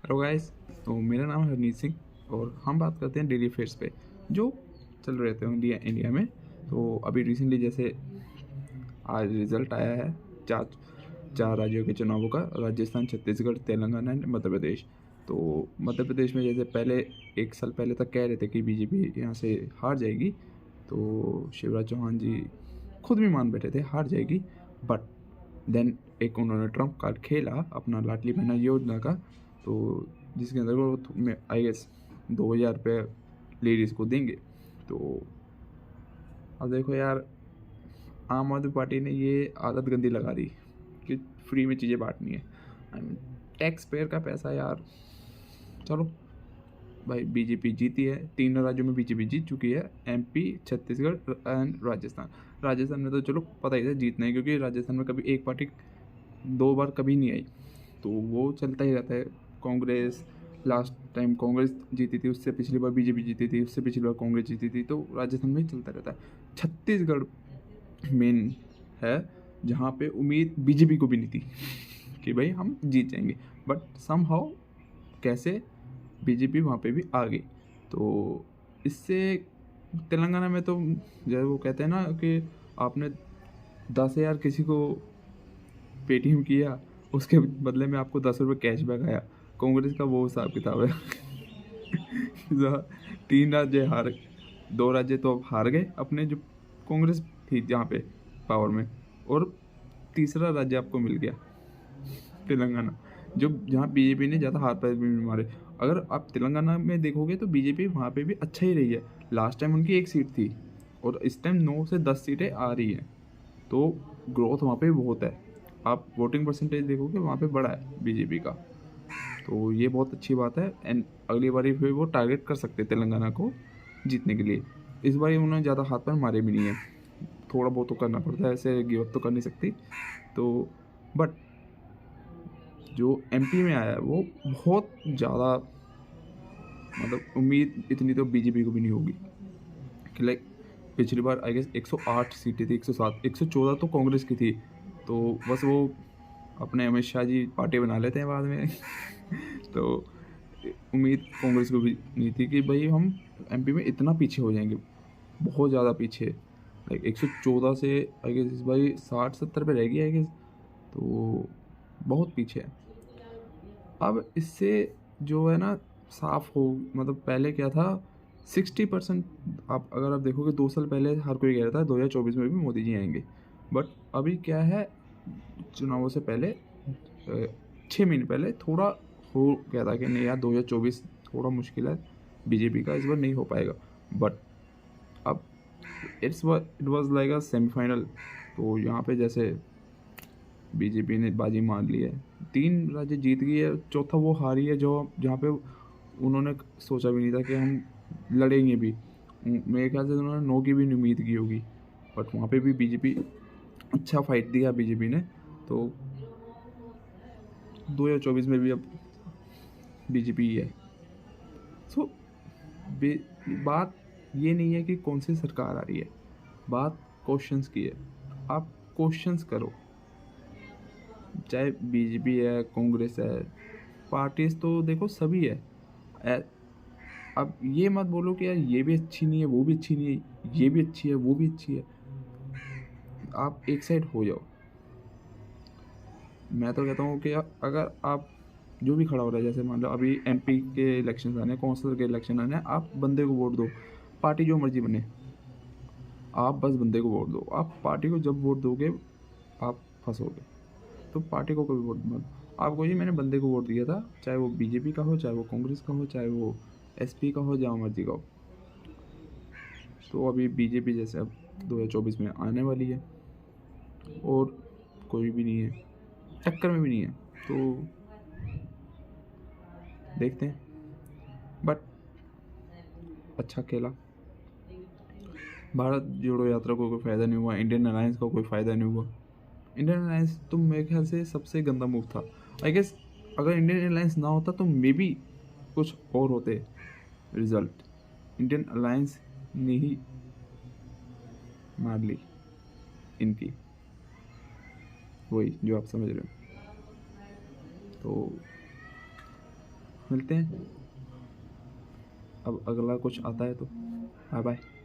Hello guys. तो मेरा नाम है हरनीत सिंह और हम बात करते हैं डेली अफेयर्स पे जो चल रहे थे इंडिया में। तो अभी रिसेंटली जैसे आज रिजल्ट आया है चार चार राज्यों के चुनावों का, राजस्थान, छत्तीसगढ़, तेलंगाना एंड मध्य प्रदेश। तो मध्य प्रदेश में जैसे पहले 1 साल पहले तक कह रहे थे कि बीजेपी यहाँ से हार जाएगी, तो शिवराज चौहान जी खुद भी मान बैठे थे हार जाएगी। बट देन एक उन्होंने ट्रम्प कार्ड खेला अपना लाडली बहना योजना का, तो जिसके अंदर वो आई गेस 2,000 रुपये लेडीज़ को देंगे। तो अब देखो यार, आम आदमी पार्टी ने ये आदत गंदी लगा दी कि फ्री में चीज़ें बांटनी है। आई मीन टैक्स पेयर का पैसा यार। चलो भाई, बीजेपी जीती है, 3 राज्यों में बीजेपी जीत चुकी है, एमपी, छत्तीसगढ़ एंड राजस्थान। राजस्थान में तो चलो पता ही था जीतना है, क्योंकि राजस्थान में कभी एक पार्टी 2 बार कभी नहीं आई, तो वो चलता ही रहता है। कांग्रेस, लास्ट टाइम कांग्रेस जीती थी, उससे पिछली बार बीजेपी जीती थी, उससे पिछली बार कांग्रेस जीती थी, तो राजस्थान में ही चलता रहता है। छत्तीसगढ़ मेन है जहाँ पे उम्मीद बीजेपी को भी नहीं थी कि भाई हम जीत जाएंगे, बट समहाउ कैसे बीजेपी वहाँ पे भी आ गई। तो इससे तेलंगाना में तो जैसे वो कहते हैं ना कि आपने 10,000 किसी को पेटीएम किया, उसके बदले में आपको 10 रुपये कैशबैक आया। कांग्रेस का वो हिसाब किताब है। 3 राज्य हार, 2 राज्य तो अब हार गए अपने, जो कांग्रेस थी जहाँ पे पावर में, और तीसरा राज्य आपको मिल गया तेलंगाना, जो जहाँ बीजेपी ने ज़्यादा हाथ पैर भी नहीं मारे। अगर आप तेलंगाना में देखोगे तो बीजेपी वहाँ पे भी अच्छा ही रही है। लास्ट टाइम उनकी 1 सीट थी और इस टाइम 9 से 10 सीटें आ रही हैं, तो ग्रोथ वहाँ पे बहुत है। आप वोटिंग परसेंटेज देखोगे वहाँ पे बड़ा है बीजेपी का, तो ये बहुत अच्छी बात है। एंड अगली बारी फिर वो टारगेट कर सकते हैं तेलंगाना को जीतने के लिए। इस बार उन्होंने ज़्यादा हाथ पैर मारे भी नहीं है, थोड़ा बहुत तो करना पड़ता है, ऐसे गिव अप तो कर नहीं सकती। तो बट जो एमपी में आया है वो बहुत ज़्यादा, मतलब उम्मीद इतनी तो बीजेपी को भी नहीं होगी कि लाइक पिछली बार आई गेस 108 सीटें थी, 107, 114 तो कांग्रेस की थी। तो बस वो अपने अमित शाह जी पार्टी बना लेते हैं बाद में। तो उम्मीद कांग्रेस को भी नहीं थी कि भाई हम एमपी में इतना पीछे हो जाएंगे, बहुत ज़्यादा पीछे। लाइक 114 से आई गेस इस बार 60-70 पे रह गई आई गेस, तो बहुत पीछे है। अब इससे जो है ना साफ हो, मतलब पहले क्या था, 60%। आप अगर आप देखोगे 2 साल पहले हर कोई कह रहा था 2024 में भी मोदी जी आएंगे, बट अभी क्या है, चुनावों से पहले 6 महीने पहले थोड़ा हो गया था कि नहीं यार 2024 थोड़ा मुश्किल है, बीजेपी का इस बार नहीं हो पाएगा। बट अब it was like a semifinal. तो यहाँ पे जैसे बीजेपी ने बाजी मान ली है, 3 राज्य जीत गई है, चौथा वो हारी है जो जहाँ पे उन्होंने सोचा भी नहीं था कि हम लड़ेंगे भी। मेरे ख्याल से उन्होंने 9 की भी नहीं उम्मीद की होगी, बट वहाँ पे भी बीजेपी अच्छा फाइट दिया बीजेपी ने। तो 2024 में भी अब बीजेपी ही है। सो बात ये नहीं है कि कौन सी सरकार आ रही है, बात क्वेश्चंस की है। आप क्वेश्चंस करो, चाहे बीजेपी है, कांग्रेस है, पार्टीज तो देखो सभी है। ए- अब ये मत बोलो कि यार ये भी अच्छी नहीं है, वो भी अच्छी नहीं है, ये भी अच्छी है, वो भी अच्छी है। आप एक साइड हो जाओ। मैं तो कहता हूँ कि अगर आप जो भी खड़ा हो रहा है, जैसे मान लो अभी एमपी के इलेक्शन आने हैं, कौंसिल के इलेक्शन आने हैं, आप बंदे को वोट दो, पार्टी जो मर्जी बने, आप बस बंदे को वोट दो। आप पार्टी को जब वोट दोगे आप फंसोगे, तो पार्टी को कभी वोट मत। आप कहिए मैंने बंदे को वोट दिया था, चाहे वो बीजेपी का हो, चाहे वो कांग्रेस का हो, चाहे वो एसपी का हो, जहाँ मर्जी का हो। तो अभी बीजेपी जैसे अब 2024 में आने वाली है और कोई भी नहीं है, टक्कर में भी नहीं है, तो देखते हैं। बट अच्छा खेला। भारत जोड़ो यात्रा को कोई फ़ायदा नहीं हुआ, इंडियन अलायंस का कोई फ़ायदा नहीं हुआ। इंडियन अलायंस तो मेरे ख्याल से सबसे गंदा मूव था आई गेस। अगर इंडियन अलायंस ना होता तो मे बी कुछ और होते रिजल्ट। इंडियन अलायंस ने ही मार ली इनकी, वही जो आप समझ रहे हो। तो मिलते हैं अब अगला कुछ आता है तो। Bye bye.